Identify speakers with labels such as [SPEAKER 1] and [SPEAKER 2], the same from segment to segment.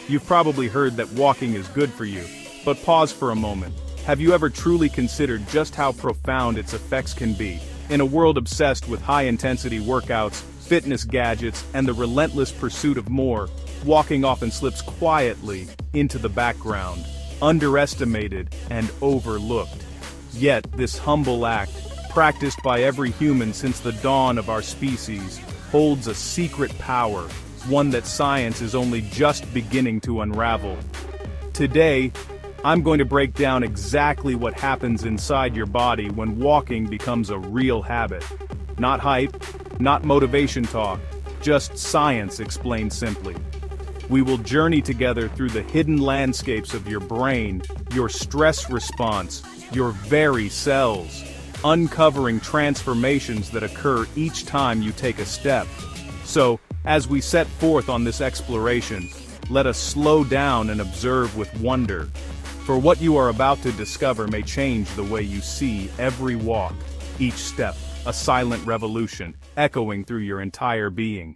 [SPEAKER 1] You've probably heard that walking is good for you, but pause for a moment. Have you ever truly considered just how profound its effects can be? In a world obsessed with high-intensity workouts, fitness gadgets, and the relentless pursuit of more, walking often slips quietly into the background, underestimated and overlooked. Yet this humble act, practiced by every human since the dawn of our species, holds a secret power, one that science is only just beginning to unravel. Today, I'm going to break down exactly what happens inside your body when walking becomes a real habit. Not hype, not motivation talk, just science explained simply. We will journey together through the hidden landscapes of your brain, your stress response, your very cells, uncovering transformations that occur each time you take a step. So, as we set forth on this exploration, let us slow down and observe with wonder. For what you are about to discover may change the way you see every walk, each step, a silent revolution, echoing through your entire being.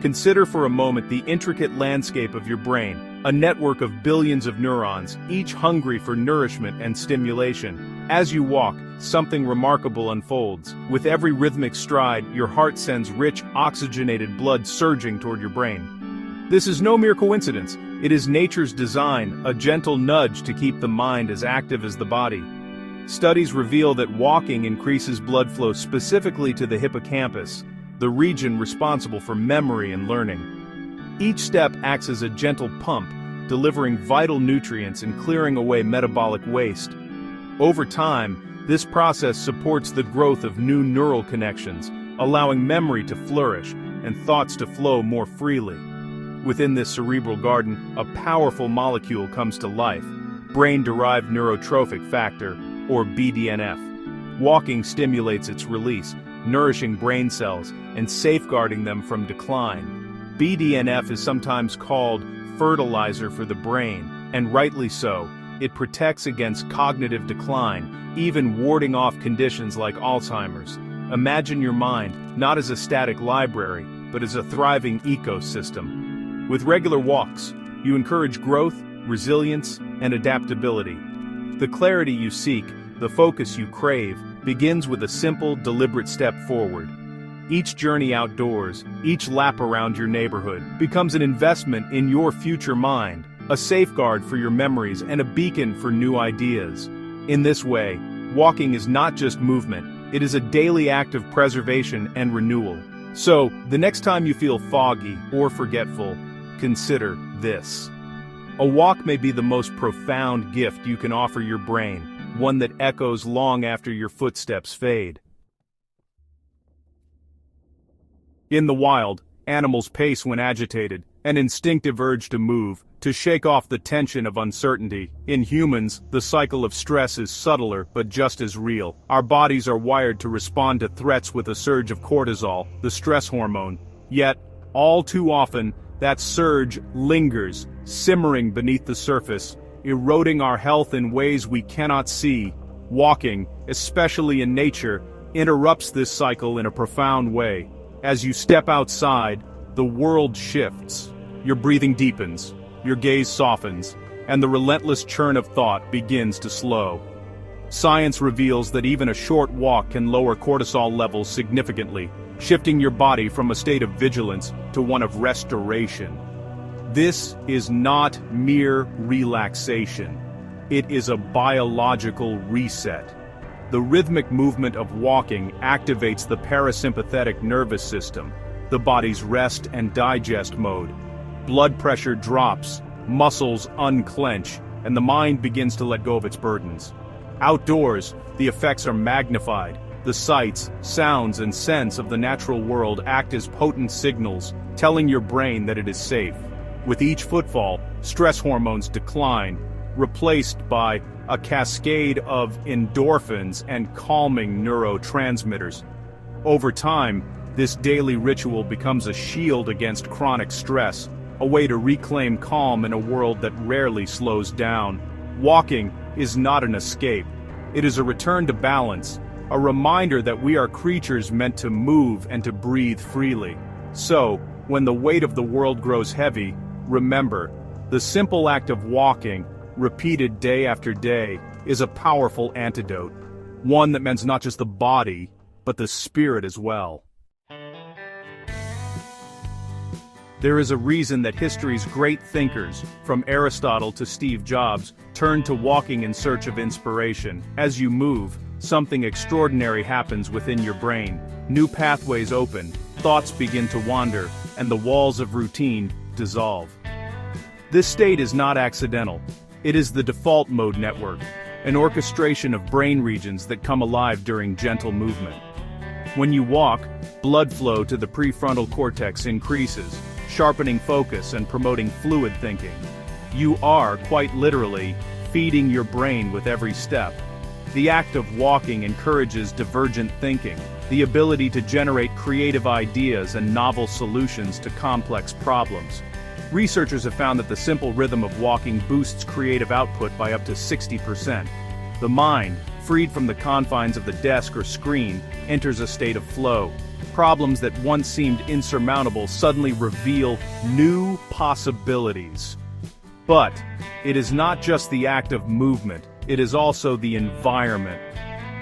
[SPEAKER 1] Consider for a moment the intricate landscape of your brain, a network of billions of neurons, each hungry for nourishment and stimulation. As you walk, something remarkable unfolds. With every rhythmic stride, your heart sends rich, oxygenated blood surging toward your brain. This is no mere coincidence. It is nature's design, a gentle nudge to keep the mind as active as the body. Studies reveal that walking increases blood flow specifically to the hippocampus, the region responsible for memory and learning. Each step acts as a gentle pump, delivering vital nutrients and clearing away metabolic waste. Over time, this process supports the growth of new neural connections, allowing memory to flourish and thoughts to flow more freely. Within this cerebral garden, a powerful molecule comes to life, brain-derived neurotrophic factor, or BDNF. Walking stimulates its release, nourishing brain cells and safeguarding them from decline. BDNF is sometimes called fertilizer for the brain, and rightly so. It protects against cognitive decline, even warding off conditions like Alzheimer's. Imagine your mind not as a static library, but as a thriving ecosystem. With regular walks, you encourage growth, resilience, and adaptability. The clarity you seek, the focus you crave, begins with a simple, deliberate step forward. Each journey outdoors, each lap around your neighborhood, becomes an investment in your future mind, a safeguard for your memories and a beacon for new ideas. In this way, walking is not just movement, it is a daily act of preservation and renewal. So, the next time you feel foggy or forgetful, consider this. A walk may be the most profound gift you can offer your brain, one that echoes long after your footsteps fade. In the wild, animals pace when agitated, an instinctive urge to move, to shake off the tension of uncertainty. In humans, the cycle of stress is subtler but just as real. Our bodies are wired to respond to threats with a surge of cortisol, the stress hormone. Yet, all too often, that surge lingers, simmering beneath the surface, eroding our health in ways we cannot see. Walking, especially in nature, interrupts this cycle in a profound way. As you step outside, the world shifts. Your breathing deepens, your gaze softens, and the relentless churn of thought begins to slow. Science reveals that even a short walk can lower cortisol levels significantly, shifting your body from a state of vigilance to one of restoration. This is not mere relaxation. It is a biological reset. The rhythmic movement of walking activates the parasympathetic nervous system, the body's rest and digest mode. Blood pressure drops, muscles unclench, and the mind begins to let go of its burdens. Outdoors, the effects are magnified. The sights, sounds, and scents of the natural world act as potent signals, telling your brain that it is safe. With each footfall, stress hormones decline, replaced by a cascade of endorphins and calming neurotransmitters. Over time, this daily ritual becomes a shield against chronic stress, a way to reclaim calm in a world that rarely slows down. Walking is not an escape. It is a return to balance, a reminder that we are creatures meant to move and to breathe freely. So, when the weight of the world grows heavy, remember, the simple act of walking, repeated day after day, is a powerful antidote. One that mends not just the body, but the spirit as well. There is a reason that history's great thinkers, from Aristotle to Steve Jobs, turned to walking in search of inspiration. As you move, something extraordinary happens within your brain. New pathways open, thoughts begin to wander, and the walls of routine dissolve. This state is not accidental. It is the default mode network, an orchestration of brain regions that come alive during gentle movement. When you walk, blood flow to the prefrontal cortex increases, sharpening focus and promoting fluid thinking. You are, quite literally, feeding your brain with every step. The act of walking encourages divergent thinking, the ability to generate creative ideas and novel solutions to complex problems. Researchers have found that the simple rhythm of walking boosts creative output by up to 60%. The mind, freed from the confines of the desk or screen, enters a state of flow. Problems that once seemed insurmountable suddenly reveal new possibilities. But it is not just the act of movement, it is also the environment.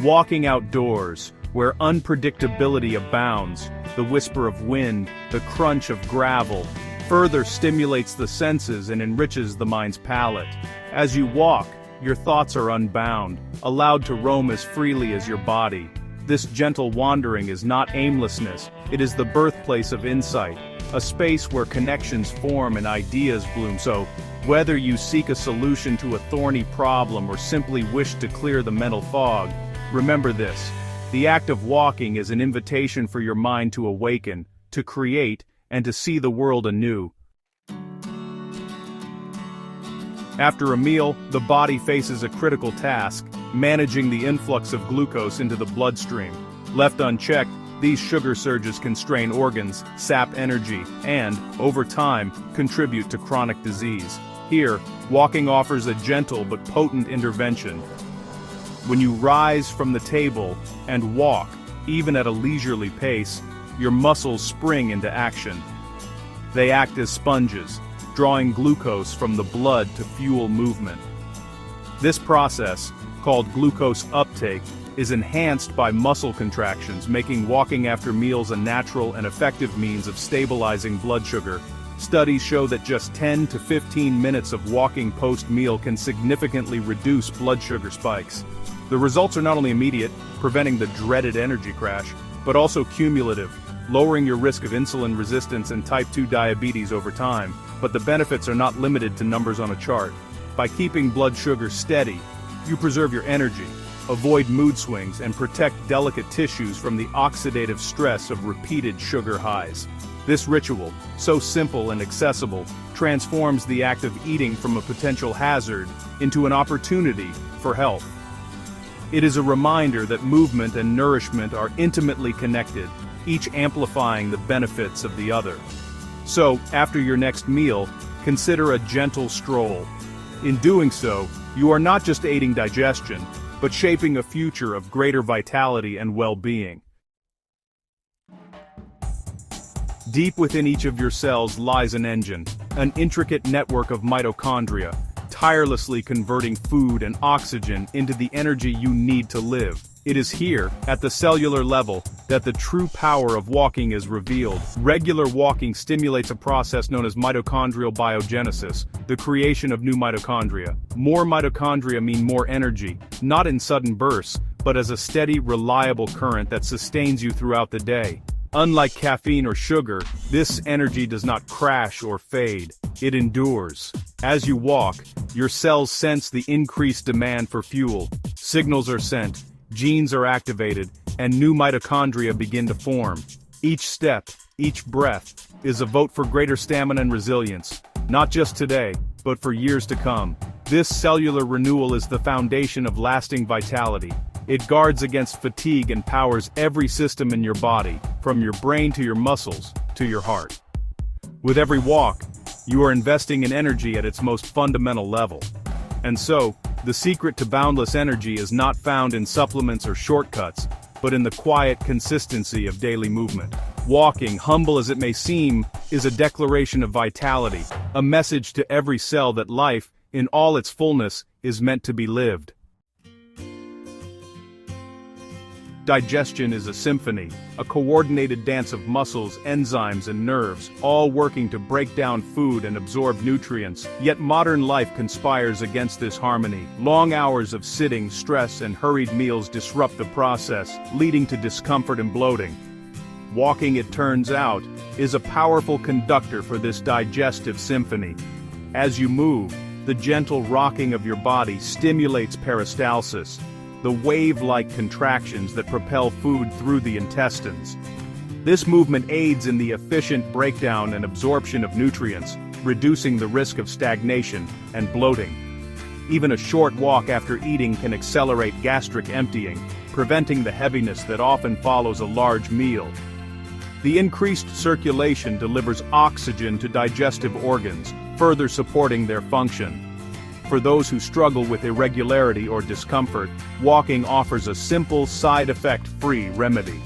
[SPEAKER 1] Walking outdoors, where unpredictability abounds, the whisper of wind, the crunch of gravel, further stimulates the senses and enriches the mind's palate. As you walk, your thoughts are unbound, allowed to roam as freely as your body. This gentle wandering is not aimlessness, it is the birthplace of insight, a space where connections form and ideas bloom. So, whether you seek a solution to a thorny problem or simply wish to clear the mental fog, remember this: the act of walking is an invitation for your mind to awaken, to create, and to see the world anew. After a meal, the body faces a critical task: managing the influx of glucose into the bloodstream. Left unchecked, these sugar surges can strain organs, sap energy, and, over time, contribute to chronic disease. Here, walking offers a gentle but potent intervention. When you rise from the table and walk, even at a leisurely pace, your muscles spring into action. They act as sponges, drawing glucose from the blood to fuel movement. This process, called glucose uptake, is enhanced by muscle contractions, making walking after meals a natural and effective means of stabilizing blood sugar. Studies show that just 10 to 15 minutes of walking post-meal can significantly reduce blood sugar spikes. The results are not only immediate, preventing the dreaded energy crash, but also cumulative, lowering your risk of insulin resistance and type 2 diabetes over time. But the benefits are not limited to numbers on a chart. By keeping blood sugar steady, you preserve your energy, avoid mood swings, and protect delicate tissues from the oxidative stress of repeated sugar highs. This ritual, so simple and accessible, transforms the act of eating from a potential hazard into an opportunity for health. It is a reminder that movement and nourishment are intimately connected, each amplifying the benefits of the other. So, after your next meal, consider a gentle stroll. In doing so, you are not just aiding digestion, but shaping a future of greater vitality and well-being. Deep within each of your cells lies an engine, an intricate network of mitochondria, tirelessly converting food and oxygen into the energy you need to live. It is here, at the cellular level, that the true power of walking is revealed. Regular walking stimulates a process known as mitochondrial biogenesis, the creation of new mitochondria. More mitochondria mean more energy, not in sudden bursts, but as a steady, reliable current that sustains you throughout the day. Unlike caffeine or sugar, this energy does not crash or fade. It endures. As you walk, your cells sense the increased demand for fuel. Signals are sent, genes are activated, and new mitochondria begin to form. Each step, each breath, is a vote for greater stamina and resilience, not just today, but for years to come. This cellular renewal is the foundation of lasting vitality. It guards against fatigue and powers every system in your body, from your brain to your muscles, to your heart. With every walk, you are investing in energy at its most fundamental level. And so, the secret to boundless energy is not found in supplements or shortcuts, but in the quiet consistency of daily movement. Walking, humble as it may seem, is a declaration of vitality, a message to every cell that life, in all its fullness, is meant to be lived. Digestion is a symphony, a coordinated dance of muscles, enzymes, and nerves, all working to break down food and absorb nutrients. Yet modern life conspires against this harmony. Long hours of sitting, stress, and hurried meals disrupt the process, leading to discomfort and bloating. Walking, it turns out, is a powerful conductor for this digestive symphony. As you move, the gentle rocking of your body stimulates peristalsis, the wave-like contractions that propel food through the intestines. This movement aids in the efficient breakdown and absorption of nutrients, reducing the risk of stagnation and bloating. Even a short walk after eating can accelerate gastric emptying, preventing the heaviness that often follows a large meal. The increased circulation delivers oxygen to digestive organs, further supporting their function. For those who struggle with irregularity or discomfort, walking offers a simple, side-effect-free remedy.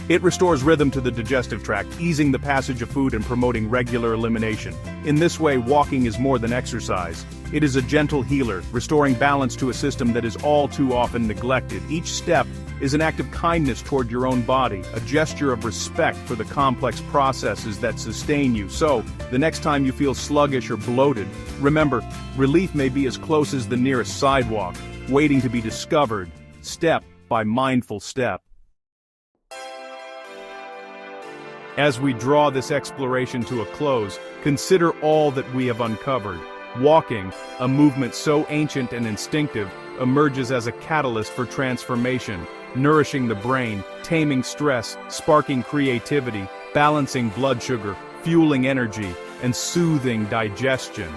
[SPEAKER 1] It restores rhythm to the digestive tract, easing the passage of food and promoting regular elimination. In this way, walking is more than exercise. It is a gentle healer, restoring balance to a system that is all too often neglected. Each step is an act of kindness toward your own body, a gesture of respect for the complex processes that sustain you. So, the next time you feel sluggish or bloated, remember, relief may be as close as the nearest sidewalk, waiting to be discovered, step by mindful step. As we draw this exploration to a close, consider all that we have uncovered. Walking, a movement so ancient and instinctive, emerges as a catalyst for transformation, nourishing the brain, taming stress, sparking creativity, balancing blood sugar, fueling energy, and soothing digestion.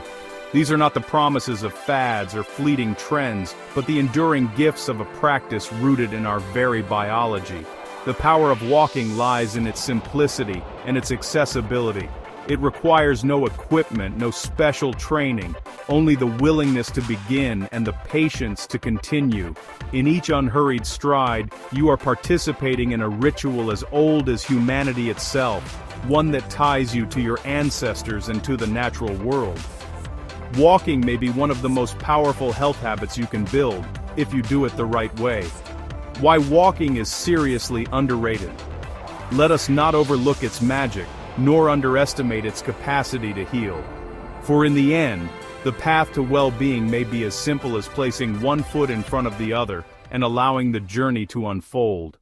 [SPEAKER 1] These are not the promises of fads or fleeting trends, but the enduring gifts of a practice rooted in our very biology. The power of walking lies in its simplicity and its accessibility. It requires no equipment, no special training, only the willingness to begin and the patience to continue. In each unhurried stride, you are participating in a ritual as old as humanity itself, one that ties you to your ancestors and to the natural world. Walking may be one of the most powerful health habits you can build, if you do it the right way. Why walking is seriously underrated. Let us not overlook its magic, nor underestimate its capacity to heal. For in the end, the path to well-being may be as simple as placing one foot in front of the other and allowing the journey to unfold.